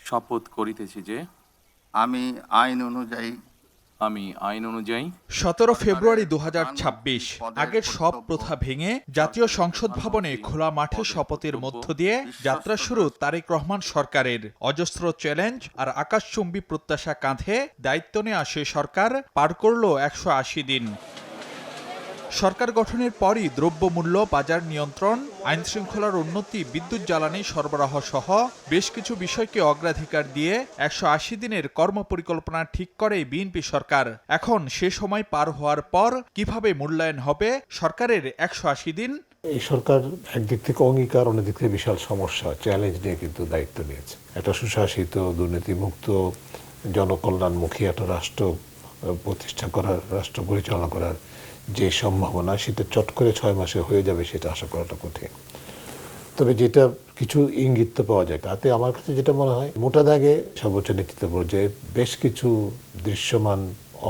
শপথ করিতেছি যে আমি আইন অনুযায়ী 17 ফেব্রুয়ারি 2026 আগের সব প্রথা ভেঙে জাতীয় সংসদ ভবনে খোলা মাঠে শপথের মধ্য দিয়ে যাত্রা শুরু তারেক রহমান সরকারের। অজস্র চ্যালেঞ্জ আর আকাশচুম্বী প্রত্যাশা কাঁধে দায়িত্ব নিয়ে আসে সরকার পার করল 180 দিন। সরকার গঠনের পরই দ্রব্যমূল্য, বাজার নিয়ন্ত্রণ, আইন শৃঙ্খলার উন্নতি, বিদ্যুৎ জ্বালানি সরবরাহ সহ বেশ কিছু বিষয়কে অগ্রাধিকার দিয়ে 180 দিনের কর্মপরিকল্পনা ঠিক করে বিএনপি সরকার। এখন সে সময় পার হওয়ার পর কিভাবে মূল্যায়ন হবে সরকারের 180 দিন? এই সরকার একদিক থেকে অঙ্গীকার, অন্যদিক থেকে বিশাল সমস্যা, চ্যালেঞ্জ নিয়ে কিন্তু দায়িত্ব নিয়েছে। একটা সুশাসিত, দুর্নীতিমুক্ত, জনকল্যাণমুখী একটা রাষ্ট্র প্রতিষ্ঠা করার, রাষ্ট্র পরিচালনা করার যে সম্ভাবনা, সেটা চট করে 6 মাসে হয়ে যাবে সেটা আশা করাটা কঠিন। তবে যেটা কিছু ইঙ্গিত তো পাওয়া যায়, তাতে আমার কাছে যেটা মনে হয় মোটা দাগে সর্বোচ্চ নেতৃত্ব পর্যায়ে বেশ কিছু দৃশ্যমান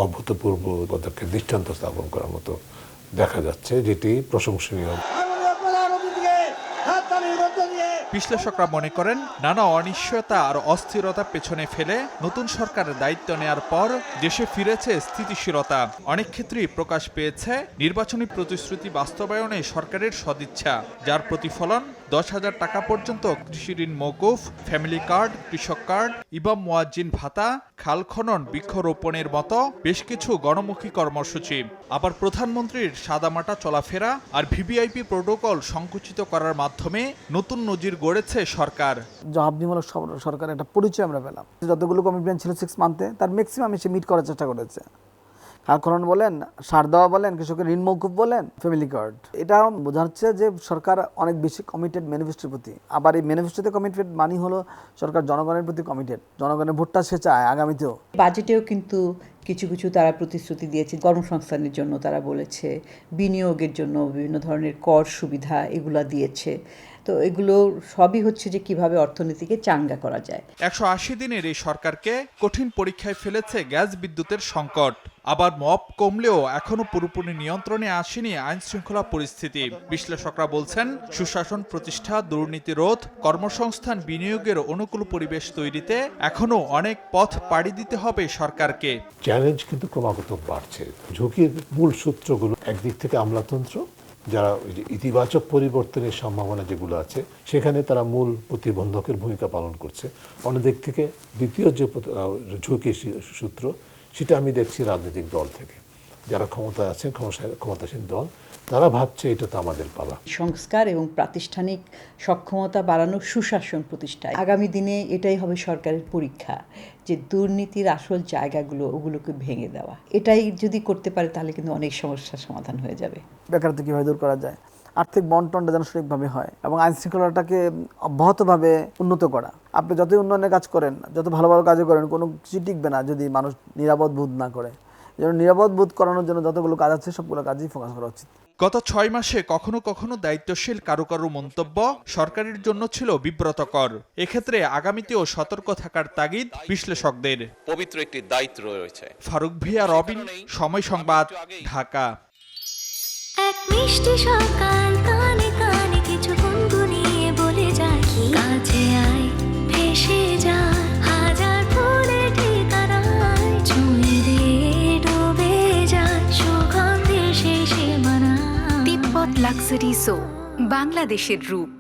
অভূতপূর্ব পদক্ষেপ দৃষ্টান্ত স্থাপন করার মতো দেখা যাচ্ছে, যেটি প্রশংসনীয়। বিশ্লেষকরা মনে করেন নানা অনিশ্চয়তা আর অস্থিরতা পেছনে ফেলে নতুন সরকারের দায়িত্ব নেয়ার পর দেশে ফিরেছে স্থিতিশীলতা। অনেক ক্ষেত্রেই প্রকাশ পেয়েছে নির্বাচনী প্রতিশ্রুতি বাস্তবায়নে সরকারের সদিচ্ছা, যার প্রতিফলন 10,000 টাকা পর্যন্ত কৃষি ঋণ মওকুফ, ফ্যামিলি কার্ড, কৃষক কার্ড, ইমাম মুয়াজ্জিন ভাতা, খাল খনন, বৃক্ষরোপণের মতো বেশ কিছু গণমুখী কর্মসূচি। আবার প্রধানমন্ত্রীর সাদামাটা চলাফেরা আর ভিভিআইপি প্রোটোকল সংকুচিত করার মাধ্যমে নতুন নজির গড়েছে সরকার। জবাবদিহিমূলক সরকারের একটা পরিচয় আমরা পেলাম। যতগুলো কমিটমেন্ট ছিল 6 মান্থে, তার ম্যাক্সিমাম এসে মিট করার চেষ্টা করেছে। খাল খনন বলেন, সার দেওয়া বলেন, কৃষকের ঋণ মওকুফ বলেন, ফ্যামিলি কার্ড, এটা বোঝা যাচ্ছে যে সরকার অনেক বেশি কমিটেড ম্যানিফেস্টোর প্রতি। আবার এই ম্যানিফেস্টোতে কমিটেড মানে হলো সরকার জনগণের প্রতি কমিটেড, জনগণের ভোটটা সে চায় আগামীতেও। বাজেটেও কিন্তু কিছু কিছু তারা প্রতিশ্রুতি দিয়েছে, কর্মসংস্থানের জন্য তারা বলেছে, বিনিয়োগের জন্য বিভিন্ন ধরনের কর সুবিধা এগুলা দিয়েছে। তো এগুলো সবই হচ্ছে যে কিভাবে অর্থনীতিকে চাঙ্গা করা যায়। 180 দিনের এই সরকারকে কঠিন পরীক্ষায় ফেলেছে গ্যাস বিদ্যুতের সংকট। আবার মব কমলেও এখনো পুরোপুরি নিয়ন্ত্রণে আসেনি আইন শৃঙ্খলা পরিস্থিতি। বিশ্লেষকরা বলছেন সুশাসন প্রতিষ্ঠা, দুর্নীতি রোধ, কর্মসংস্থান, বিনিয়োগের অনুকূল পরিবেশ তৈরিতে এখনো অনেক পথ পাড়ি দিতে হবে সরকারকে। চ্যালেঞ্জ কিন্তু ক্রমাগত বাড়ছে। ঝুঁকির মূল সূত্রগুলো একদিক থেকে আমলাতন্ত্র, যারা ইতিবাচক পরিবর্তনের সম্ভাবনা যেগুলো আছে সেখানে তারা মূল প্রতিবন্ধকের ভূমিকা পালন করছে। অন্যদিক থেকে দ্বিতীয় যে ঝুঁকি সূত্র, সেটা আমি দেখছি রাজনৈতিক দল থেকে, যারা ক্ষমতায় আছেন, ক্ষমতাসীন দল, তারা ভাবছে এটা তো আমাদের পালা। সংস্কার এবং প্রাতিষ্ঠানিক সক্ষমতা বাড়ানোর সুশাসন প্রতিষ্ঠায় আগামী দিনে এটাই হবে সরকারের পরীক্ষা, যে দুর্নীতির আসল জায়গাগুলো ওগুলোকে ভেঙে দেওয়া। এটাই যদি করতে পারে তাহলে কিন্তু অনেক সমস্যার সমাধান হয়ে যাবে। বেকারত্ব কীভাবে দূর করা যায়, আর্থিক বন্টনটা যেন সঠিকভাবে হয় এবং আইন শৃঙ্খলাটাকে অব্যাহতভাবে উন্নত করা। আপনি যতই উন্নয়নের কাজ করেন, যত ভালো ভালো কাজও করেন, কোনো কিছু টিকবে না যদি মানুষ নিরাপদ বোধ না করে। যেন নিরাপদ বোধ করানোর জন্য যতগুলো কাজ আছে সবগুলো কাজেই ফোকাস করা উচিত। গত 6 মাসে কখনো কখনো দায়িত্বশীল কারো কারো মন্তব্য সরকারের জন্য ছিল বিব্রতকর। এক্ষেত্রে আগামীতেও সতর্ক থাকার তাগিদ বিশ্লেষকদের। পবিত্র একটি দায়িত্ব রয়েছে। ফারুক ভিয়া, রবিন, সময় সংবাদ, ঢাকা। এক মিষ্টি সকাল, কানে কানে কিছু গুনগুনিয়ে বলে যায়, কাছে আয়, ভেসে যা, হাজার ফুলের ঠিকানায়, ছুঁয়ে দে, ডুবে যায়, সুগন্ধে শেষে মানা। তিব্বত লাক্সারি সো, বাংলাদেশের রূপ।